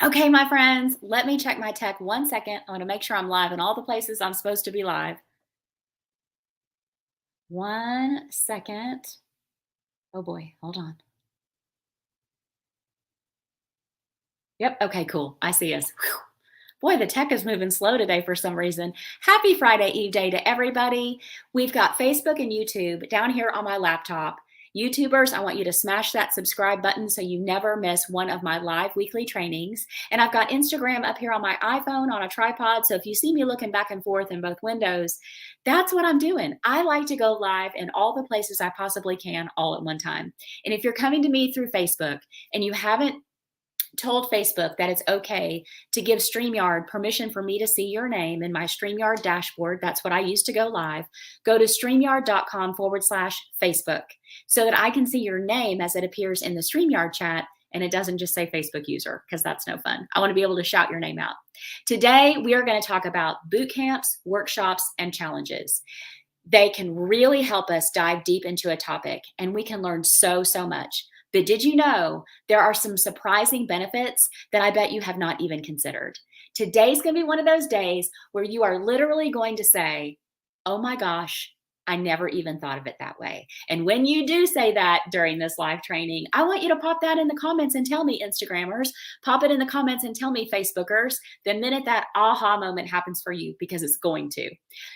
Okay, my friends, let me check my tech 1 second. I want to make sure I'm live in all the places I'm supposed to be live. 1 second. Oh boy, hold on. Yep, okay, cool. I see us. Whew. Boy, the tech is moving slow today for some reason. Happy Friday Eve day to everybody. We've got Facebook and YouTube down here on my laptop. YouTubers, I want you to smash that subscribe button so you never miss one of my live weekly trainings. And I've got Instagram up here on my iPhone on a tripod. So if you see me looking back and forth in both windows, that's what I'm doing. I like to go live in all the places I possibly can all at one time. And if you're coming to me through Facebook and you haven't told Facebook that it's okay to give StreamYard permission for me to see your name in my StreamYard dashboard. That's what I use to go live. Go to StreamYard.com/Facebook so that I can see your name as it appears in the StreamYard chat and it doesn't just say Facebook user, because that's no fun. I want to be able to shout your name out. Today, we are going to talk about boot camps, workshops, and challenges. They can really help us dive deep into a topic, and we can learn so much. But did you know there are some surprising benefits that I bet you have not even considered? Today's going to be one of those days where you are literally going to say, oh my gosh, I never even thought of it that way. And when you do say that during this live training, I want you to pop that in the comments and tell me, Instagrammers, pop it in the comments and tell me, Facebookers, the minute that aha moment happens for you, because it's going to.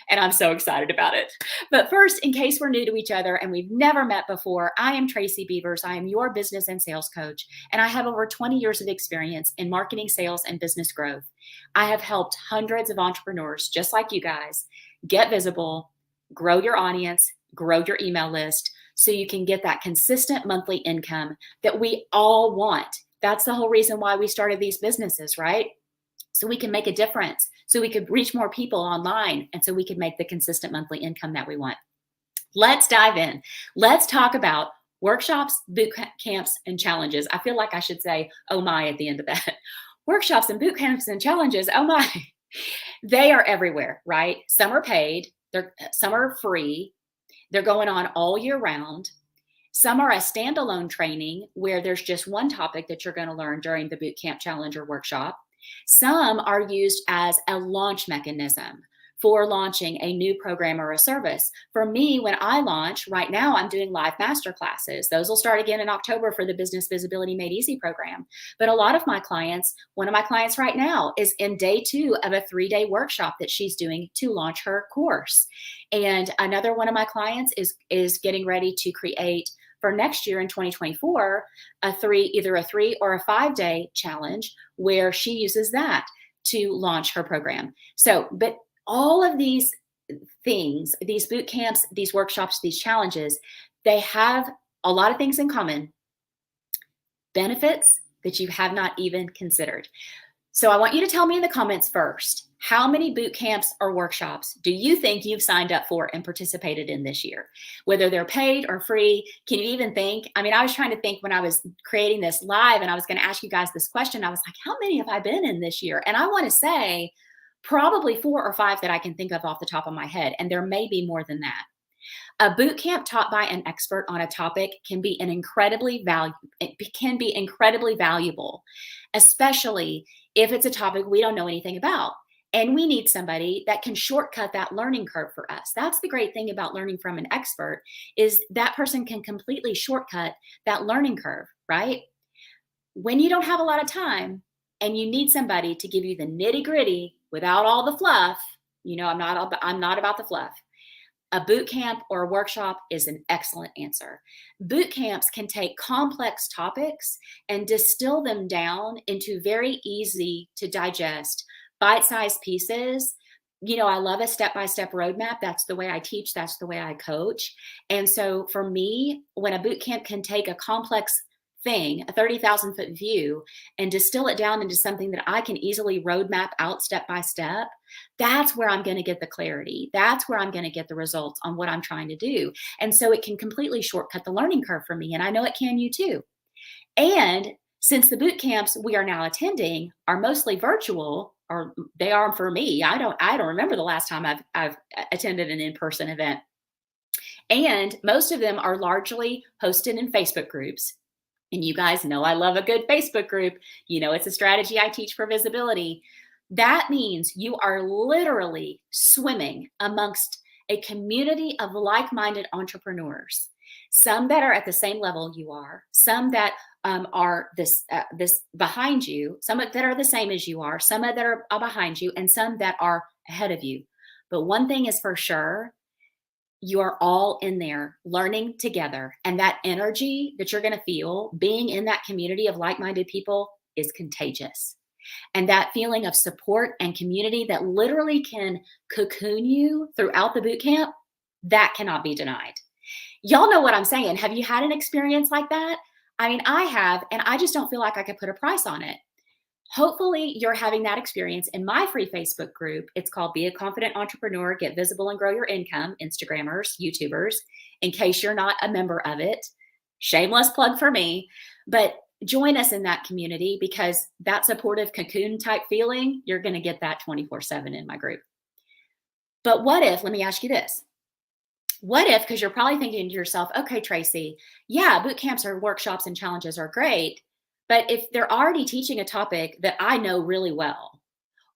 And I'm so excited about it. But first, in case we're new to each other and we've never met before, I am Tracy Beavers. I am your business and sales coach, and I have over 20 years of experience in marketing, sales, and business growth. I have helped hundreds of entrepreneurs just like you guys get visible, grow your audience, grow your email list so you can get that consistent monthly income that we all want. That's the whole reason why we started these businesses, right? So we can make a difference, so we could reach more people online, and so we could make the consistent monthly income that we want. Let's dive in. Let's talk about workshops, boot camps, and challenges. I feel like I should say, oh my, at the end of that. Workshops and boot camps and challenges, oh my. They are everywhere, right? Some are paid, some are free. They're going on all year round. Some are a standalone training where there's just one topic that you're going to learn during the boot camp, challenge, or workshop. Some are used as a launch mechanism for launching a new program or a service. For me, when I launch, right now I'm doing live master classes. Those will start again in October for the Business Visibility Made Easy program. But a lot of my clients, one of my clients right now is in day 2 of a 3-day workshop that she's doing to launch her course. And another one of my clients is getting ready to create for next year in 2024, either a 3 or a 5-day challenge where she uses that to launch her program. So, but all of these things, these boot camps, these workshops, these challenges, they have a lot of things in common. Benefits that you have not even considered. So I want you to tell me in the comments first, how many boot camps or workshops do you think you've signed up for and participated in this year? Whether they're paid or free, can you even think? I mean, I was trying to think when I was creating this live and I was going to ask you guys this question. I was like, how many have I been in this year? And I want to say probably 4 or 5 that I can think of off the top of my head. And there may be more than that. A boot camp taught by an expert on a topic can be incredibly valuable, especially if it's a topic we don't know anything about. And we need somebody that can shortcut that learning curve for us. That's the great thing about learning from an expert, is that person can completely shortcut that learning curve, right? When you don't have a lot of time and you need somebody to give you the nitty-gritty without all the fluff, you know, I'm not about the fluff. A boot camp or a workshop is an excellent answer. Boot camps can take complex topics and distill them down into very easy to digest, bite-sized pieces. You know, I love a step-by-step roadmap. That's the way I teach. That's the way I coach. And so for me, when a boot camp can take a complex thing, a 30,000-foot view, and distill it down into something that I can easily roadmap out step by step, that's where I'm going to get the clarity. That's where I'm going to get the results on what I'm trying to do. And so it can completely shortcut the learning curve for me. And I know it can you too. And since the boot camps we are now attending are mostly virtual, or they are for me, I don't remember the last time I've attended an in-person event. And most of them are largely hosted in Facebook groups. And you guys know I love a good Facebook group. You know, it's a strategy I teach for visibility. That means you are literally swimming amongst a community of like-minded entrepreneurs, some that are at the same level you are, some that are this behind you, some that are the same as you are, some that are behind you, and some that are ahead of you. But one thing is for sure, you are all in there learning together. And that energy that you're going to feel being in that community of like-minded people is contagious. And that feeling of support and community that literally can cocoon you throughout the boot camp, that cannot be denied. Y'all know what I'm saying. Have you had an experience like that? I mean, I have, and I just don't feel like I could put a price on it. Hopefully you're having that experience in my free Facebook group. It's called Be a Confident Entrepreneur, Get Visible and Grow Your Income, Instagrammers, YouTubers. In case you're not a member of it, shameless plug for me, but join us in that community because that supportive cocoon type feeling, you're going to get that 24/7 in my group. But what if, let me ask you this. What if, because you're probably thinking to yourself, okay, Tracy, yeah, boot camps or workshops and challenges are great. But if they're already teaching a topic that I know really well,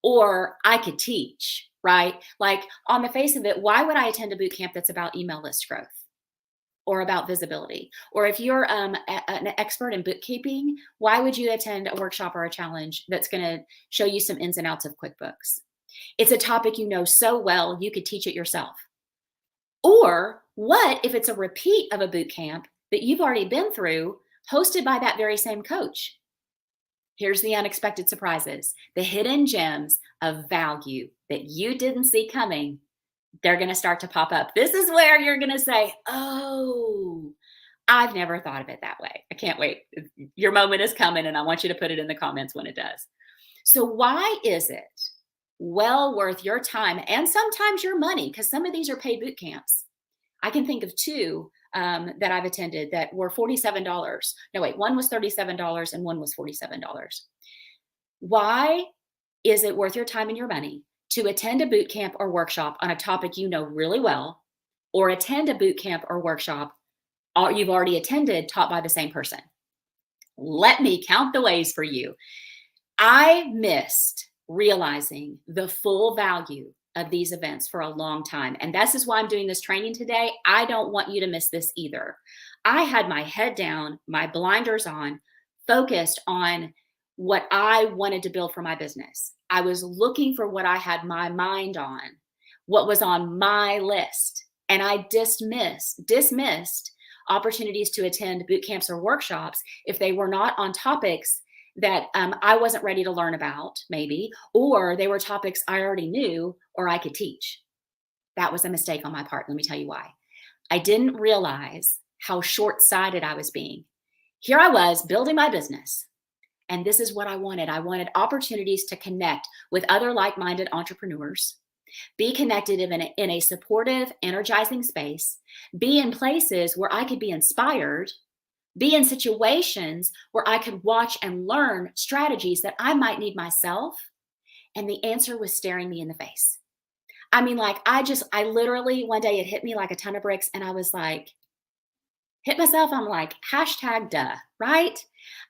or I could teach, right? Like on the face of it, why would I attend a boot camp that's about email list growth or about visibility? Or if you're an expert in bookkeeping, why would you attend a workshop or a challenge that's going to show you some ins and outs of QuickBooks? It's a topic you know so well, you could teach it yourself. Or what if it's a repeat of a boot camp that you've already been through, hosted by that very same coach? Here's the unexpected surprises, the hidden gems of value that you didn't see coming. They're going to start to pop up. This is where you're going to say, oh, I've never thought of it that way. I can't wait. Your moment is coming, and I want you to put it in the comments when it does. So why is it well worth your time and sometimes your money? Because some of these are paid boot camps. I can think of two that I've attended that were $47. No, wait, one was $37 and one was $47. Why is it worth your time and your money to attend a boot camp or workshop on a topic you know really well, or attend a boot camp or workshop you've already attended taught by the same person? Let me count the ways for you. I missed realizing the full value of these events for a long time. And this is why I'm doing this training today. I don't want you to miss this either. I had my head down, my blinders on, focused on what I wanted to build for my business. I was looking for what I had my mind on, what was on my list. And I dismissed opportunities to attend boot camps or workshops if they were not on topics that I wasn't ready to learn about, maybe, or they were topics I already knew or I could teach. That was a mistake on my part. Let me tell you why. I didn't realize how short-sighted I was being. Here I was building my business, and this is what I wanted. I wanted opportunities to connect with other like-minded entrepreneurs, be connected in a supportive, energizing space, be in places where I could be inspired, be in situations where I could watch and learn strategies that I might need myself. And the answer was staring me in the face. I mean, like, I literally, one day it hit me like a ton of bricks, and I was like, hit myself. I'm like, hashtag duh, right?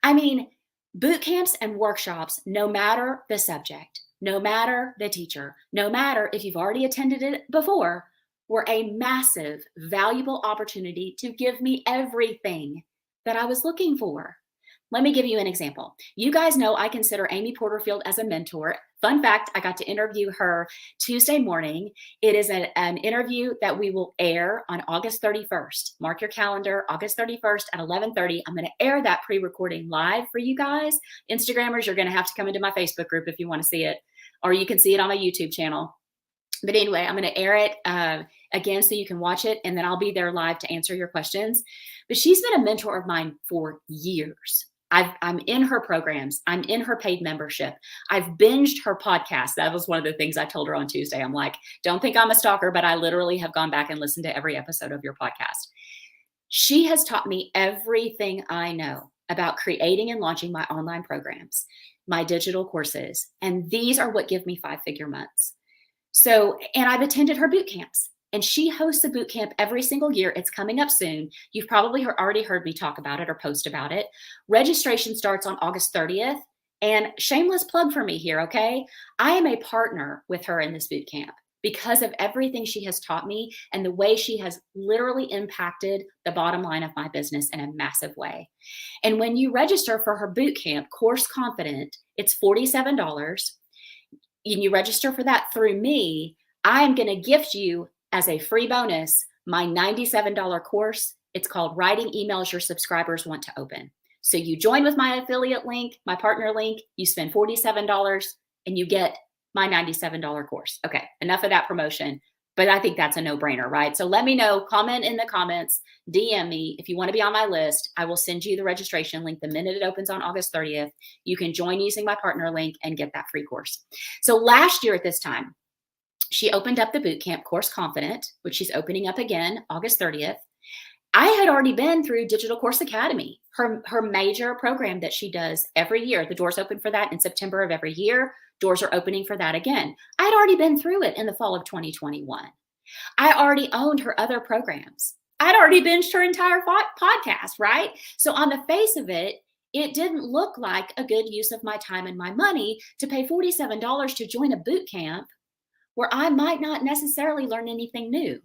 I mean, boot camps and workshops, no matter the subject, no matter the teacher, no matter if you've already attended it before, were a massive, valuable opportunity to give me everything that I was looking for. Let me give you an example. You guys know I consider Amy Porterfield as a mentor. Fun fact, I got to interview her Tuesday morning. It is an interview that we will air on August 31st. Mark your calendar, August 31st at 11:30. I'm going to air that pre-recording live for you guys. Instagrammers, you're going to have to come into my Facebook group if you want to see it, or you can see it on my YouTube channel. But anyway, I'm going to air it again so you can watch it, and then I'll be there live to answer your questions. But she's been a mentor of mine for years. I'm in her programs. I'm in her paid membership. I've binged her podcast. That was one of the things I told her on Tuesday. I'm like, don't think I'm a stalker, but I literally have gone back and listened to every episode of your podcast. She has taught me everything I know about creating and launching my online programs, my digital courses. And these are what give me 5-figure months. So, and I've attended her boot camps. and she hosts a boot camp every single year. It's coming up soon. You've probably already heard me talk about it or post about it. Registration starts on August 30th. And shameless plug for me here, okay? I am a partner with her in this boot camp because of everything she has taught me and the way she has literally impacted the bottom line of my business in a massive way. And when you register for her boot camp, Course Confident, it's $47. And you register for that through me, I am going to gift you as a free bonus my $97 course. It's called Writing Emails Your Subscribers Want to Open. So you join with my affiliate link, my partner link, you spend $47 and you get my $97 course. Okay, enough of that promotion, but I think that's a no-brainer, right? So let me know, comment in the comments, DM me if you want to be on my list. I will send you the registration link the minute it opens on August 30th. You can join using my partner link and get that free course. So last year at this time, she opened up the bootcamp Course Confident, which she's opening up again August 30th. I had already been through Digital Course Academy, her major program that she does every year. The doors open for that in September of every year. Doors are opening for that again. I'd already been through it in the fall of 2021. I already owned her other programs. I'd already binged her entire podcast, right? So on the face of it, it didn't look like a good use of my time and my money to pay $47 to join a boot camp where I might not necessarily learn anything new,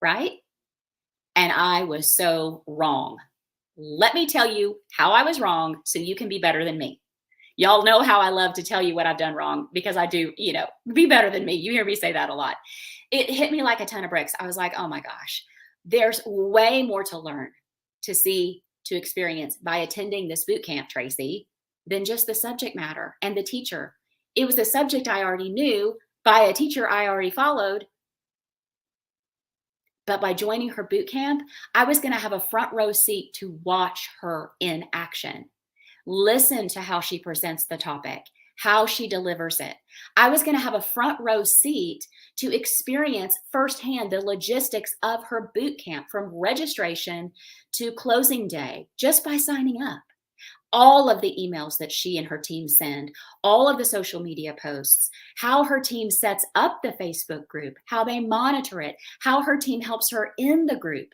right? And I was so wrong. Let me tell you how I was wrong so you can be better than me. Y'all know how I love to tell you what I've done wrong because I do, be better than me. You hear me say that a lot. It hit me like a ton of bricks. I was like, oh my gosh, there's way more to learn, to see, to experience by attending this boot camp, Tracy, than just the subject matter and the teacher. It was a subject I already knew by a teacher I already followed. But by joining her boot camp, I was going to have a front row seat to watch her in action. Listen to how she presents the topic, how she delivers it. I was going to have a front row seat to experience firsthand the logistics of her boot camp from registration to closing day just by signing up. All of the emails that she and her team send, all of the social media posts, how her team sets up the Facebook group, how they monitor it, how her team helps her in the group.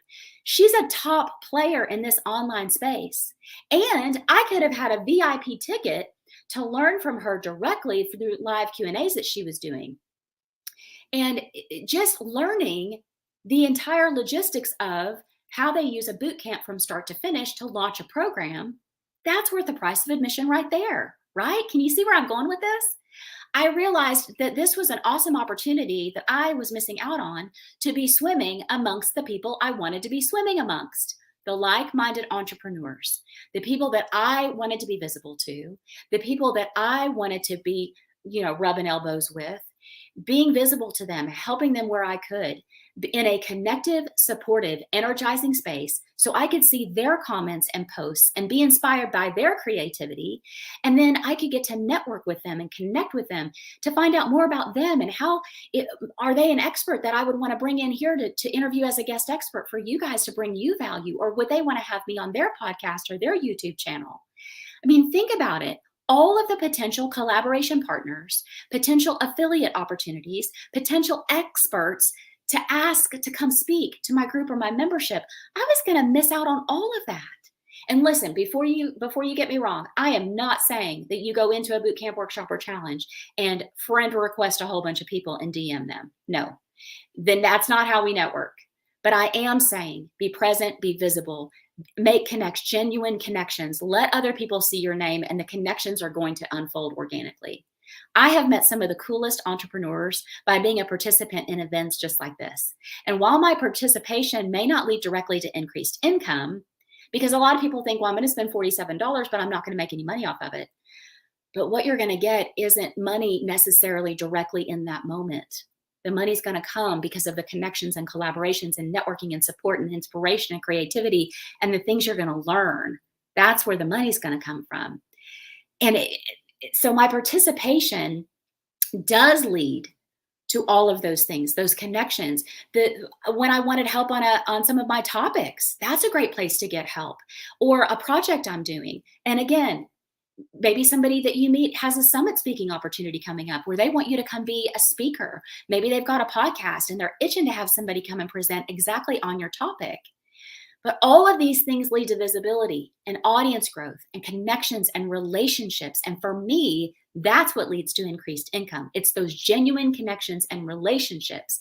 She's a top player in this online space. And I could have had a VIP ticket to learn from her directly through live Q&As that she was doing. And just learning the entire logistics of how they use a boot camp from start to finish to launch a program. That's worth the price of admission right there, right? Can you see where I'm going with this? I realized that this was an awesome opportunity that I was missing out on to be swimming amongst the people I wanted to be swimming amongst, the like-minded entrepreneurs, the people that I wanted to be visible to, the people that I wanted to be, rubbing elbows with, being visible to them, helping them where I could in a connective, supportive, energizing space so I could see their comments and posts and be inspired by their creativity. And then I could get to network with them and connect with them to find out more about them and are they an expert that I would want to bring in here to interview as a guest expert for you guys to bring you value, or would they want to have me on their podcast or their YouTube channel? I mean, think about it. All of the potential collaboration partners, potential affiliate opportunities, potential experts to ask to come speak to my group or my membership, I was going to miss out on all of that. And listen, before you get me wrong, I am not saying that you go into a bootcamp workshop or challenge and friend request a whole bunch of people and DM them. No, then that's not how we network. But I am saying be present, be visible, make genuine connections, let other people see your name, and the connections are going to unfold organically. I have met some of the coolest entrepreneurs by being a participant in events just like this. And while my participation may not lead directly to increased income, because a lot of people think, well, I'm going to spend $47, but I'm not going to make any money off of it. But what you're going to get isn't money necessarily directly in that moment. The money's going to come because of the connections and collaborations and networking and support and inspiration and creativity and the things you're going to learn. That's where the money's going to come from. And so my participation does lead to all of those things, those connections. When I wanted help on some of my topics, that's a great place to get help, or a project I'm doing. And again, Maybe somebody that you meet has a summit speaking opportunity coming up where they want you to come be a speaker. Maybe they've got a podcast and they're itching to have somebody come and present exactly on your topic. But all of these things lead to visibility and audience growth and connections and relationships. And for me, that's what leads to increased income. It's those genuine connections and relationships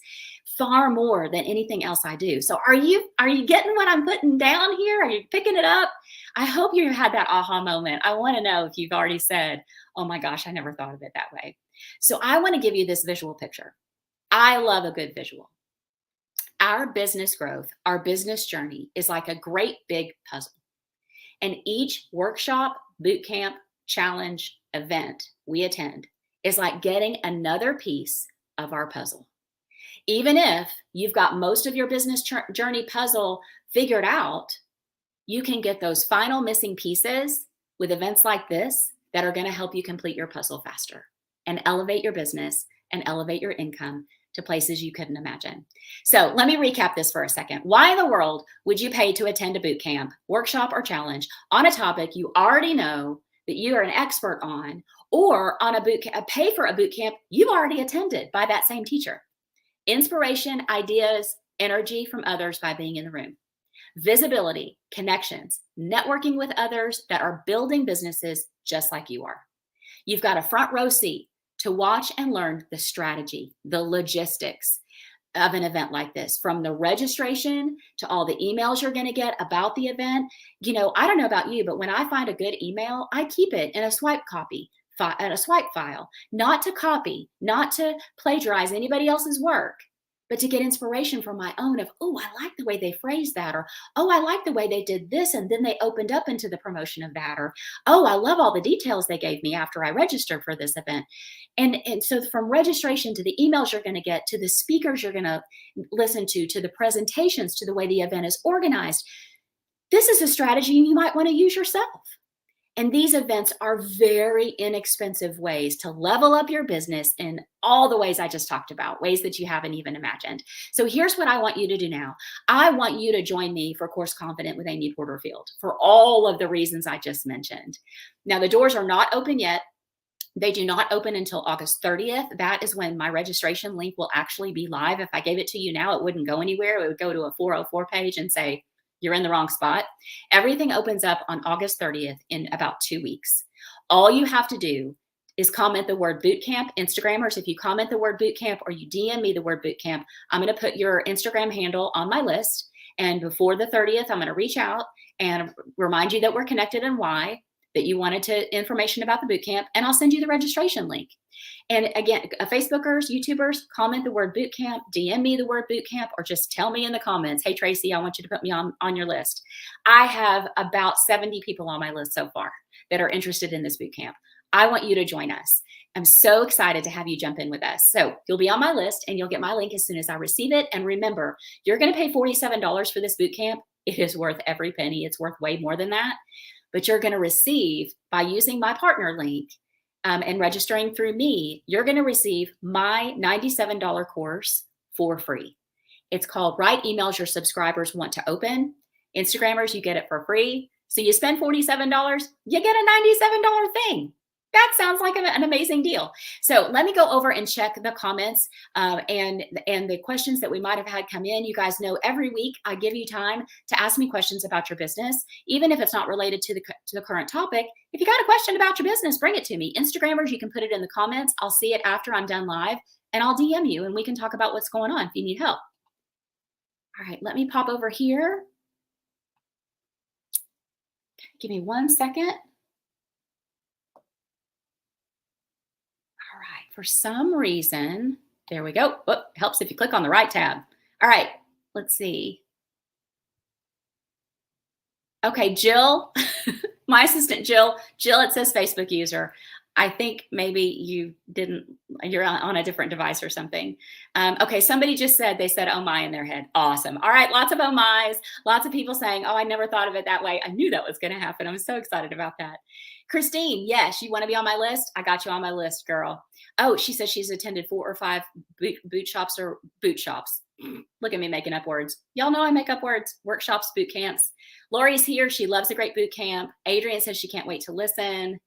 far more than anything else I do. So are you getting what I'm putting down here? Are you picking it up? I hope you had that aha moment. I want to know if you've already said, oh my gosh, I never thought of it that way. So I want to give you this visual picture. I love a good visual. Our business growth, our business journey is like a great big puzzle. And each workshop, boot camp, challenge, event we attend is like getting another piece of our puzzle. Even if you've got most of your business journey puzzle figured out, you can get those final missing pieces with events like this that are going to help you complete your puzzle faster and elevate your business and elevate your income to places you couldn't imagine. So let me recap this for a second. Why in the world would you pay to attend a boot camp, workshop, or challenge on a topic you already know that you are an expert on, or on pay for a boot camp you've already attended by that same teacher? Inspiration, ideas, energy from others by being in the room. Visibility, connections, networking with others that are building businesses just like you are. You've got a front row seat to watch and learn the strategy, the logistics of an event like this, from the registration to all the emails you're going to get about the event. You know, I don't know about you, but when I find a good email, I keep it in a swipe file, not to copy, not to plagiarize anybody else's work, but to get inspiration from my own of, oh, I like the way they phrased that, or, oh, I like the way they did this, and then they opened up into the promotion of that, or, oh, I love all the details they gave me after I registered for this event. And so from registration to the emails you're going to get, to the speakers you're going to listen to the presentations, to the way the event is organized, this is a strategy you might want to use yourself. And these events are very inexpensive ways to level up your business in all the ways I just talked about, ways that you haven't even imagined. So here's what I want you to do now. I want you to join me for Course Confident with Amy Porterfield for all of the reasons I just mentioned. Now, the doors are not open yet. They do not open until August 30th. That is when my registration link will actually be live. If I gave it to you now, it wouldn't go anywhere. It would go to a 404 page and say, you're in the wrong spot. Everything opens up on August 30th in about 2 weeks. All you have to do is comment the word bootcamp. Instagrammers, if you comment the word bootcamp or you DM me the word bootcamp, I'm going to put your Instagram handle on my list. And before the 30th, I'm going to reach out and remind you that we're connected and why, that you wanted information about the bootcamp, and I'll send you the registration link. And again, Facebookers, YouTubers, comment the word bootcamp, DM me the word bootcamp, or just tell me in the comments, hey, Tracy, I want you to put me on your list. I have about 70 people on my list so far that are interested in this bootcamp. I want you to join us. I'm so excited to have you jump in with us. So you'll be on my list and you'll get my link as soon as I receive it. And remember, you're going to pay $47 for this bootcamp. It is worth every penny. It's worth way more than that. But you're going to receive, by using my partner link and registering through me, you're going to receive my $97 course for free. It's called Write Emails Your Subscribers Want to Open. Instagrammers, you get it for free. So you spend $47, you get a $97 thing. That sounds like an amazing deal. So let me go over and check the comments and the questions that we might have had come in. You guys know every week I give you time to ask me questions about your business, even if it's not related to the current topic. If you got a question about your business, bring it to me. Instagrammers, you can put it in the comments. I'll see it after I'm done live, and I'll DM you, and we can talk about what's going on if you need help. All right, let me pop over here. Give me 1 second. For some reason, there we go. Oh, helps if you click on the right tab. All right, let's see. Okay, Jill, my assistant Jill, it says Facebook user. I think maybe you're on a different device or something. Okay, somebody just said, they said, oh my, in their head. Awesome. All right, lots of oh my's, lots of people saying, oh, I never thought of it that way. I knew that was gonna happen. I'm so excited about that. Christine, yes, you wanna be on my list? I got you on my list, girl. Oh, she says she's attended 4 or 5 boot shops. Look at me making up words. Y'all know I make up words. Workshops, boot camps. Lori's here. She loves a great boot camp. Adrian says she can't wait to listen.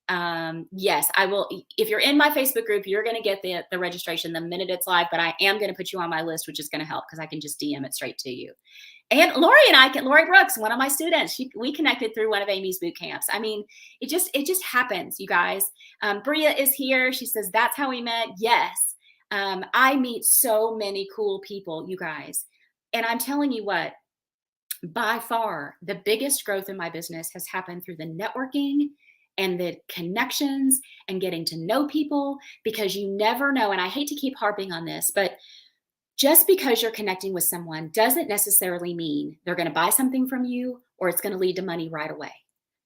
Yes, I will. If you're in my Facebook group, you're going to get the registration the minute it's live, but I am going to put you on my list, which is going to help because I can just DM it straight to you. And Lori Lori Brooks, one of my students, we connected through one of Amy's boot camps. I mean, it just happens, you guys. Bria is here. She says, that's how we met. Yes. I meet so many cool people, you guys. And I'm telling you what, by far, the biggest growth in my business has happened through the networking and the connections and getting to know people, because you never know. And I hate to keep harping on this, but just because you're connecting with someone doesn't necessarily mean they're going to buy something from you or it's going to lead to money right away.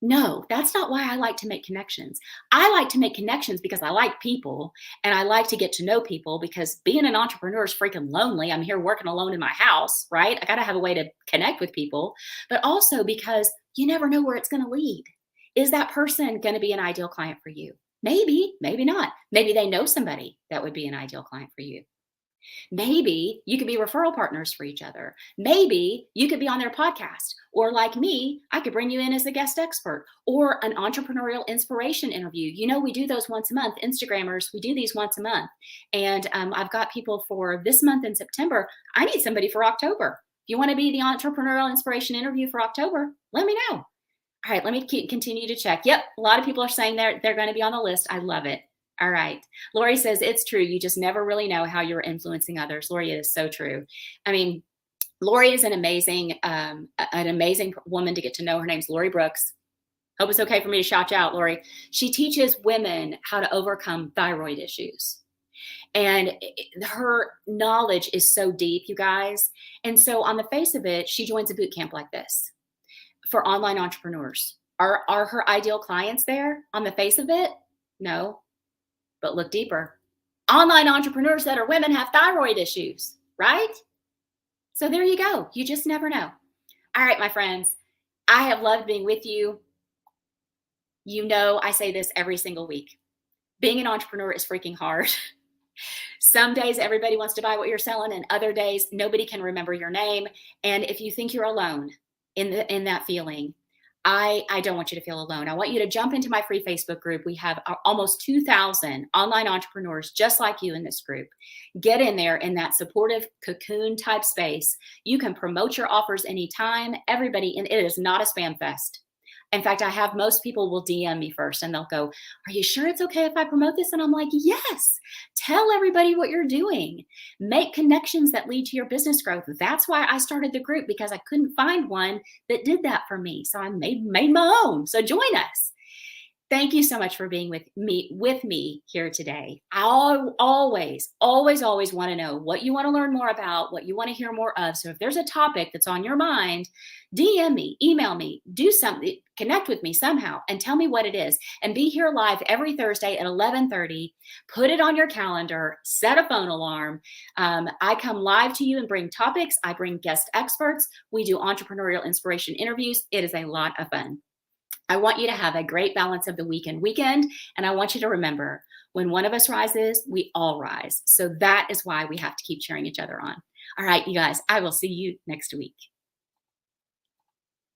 No, that's not why I like to make connections. I like to make connections because I like people and I like to get to know people, because being an entrepreneur is freaking lonely. I'm here working alone in my house, right? I got to have a way to connect with people, but also because you never know where it's going to lead. Is that person going to be an ideal client for you? Maybe, maybe not. Maybe they know somebody that would be an ideal client for you. Maybe you could be referral partners for each other. Maybe you could be on their podcast, or like me, I could bring you in as a guest expert, or an entrepreneurial inspiration interview. You know, we do those once a month. Instagrammers, we do these once a month. And I've got people for this month in September. I need somebody for October. If you want to be the entrepreneurial inspiration interview for October, let me know. All right, let me continue to check. Yep, a lot of people are saying they're going to be on the list. I love it. All right. Lori says, it's true. You just never really know how you're influencing others. Lori, it is so true. I mean, Lori is an amazing woman to get to know. Her name's Lori Brooks. Hope it's okay for me to shout you out, Lori. She teaches women how to overcome thyroid issues. And her knowledge is so deep, you guys. And so on the face of it, she joins a boot camp like this for online entrepreneurs. Are her ideal clients there on the face of it? No. But look deeper. Online entrepreneurs that are women have thyroid issues, right? So there you go. You just never know. All right, my friends, I have loved being with you. You know, I say this every single week. Being an entrepreneur is freaking hard. Some days everybody wants to buy what you're selling, and other days nobody can remember your name. And if you think you're alone in that feeling, I don't want you to feel alone. I want you to jump into my free Facebook group. We have almost 2,000 online entrepreneurs just like you in this group. Get in there in that supportive cocoon type space. You can promote your offers anytime. Everybody, and it is not a spam fest. In fact, I have most people will DM me first and they'll go, are you sure it's okay if I promote this? And I'm like, yes, tell everybody what you're doing. Make connections that lead to your business growth. That's why I started the group, because I couldn't find one that did that for me. So I made my own. So join us. Thank you so much for being with me here today. I always want to know what you want to learn more about, what you want to hear more of. So if there's a topic that's on your mind, DM me, email me, do something, connect with me somehow and tell me what it is. And be here live every Thursday at 11:30. Put it on your calendar, set a phone alarm. I come live to you and bring topics. I bring guest experts. We do entrepreneurial inspiration interviews. It is a lot of fun. I want you to have a great balance of the weekend. And I want you to remember, when one of us rises, we all rise. So that is why we have to keep cheering each other on. All right, you guys, I will see you next week.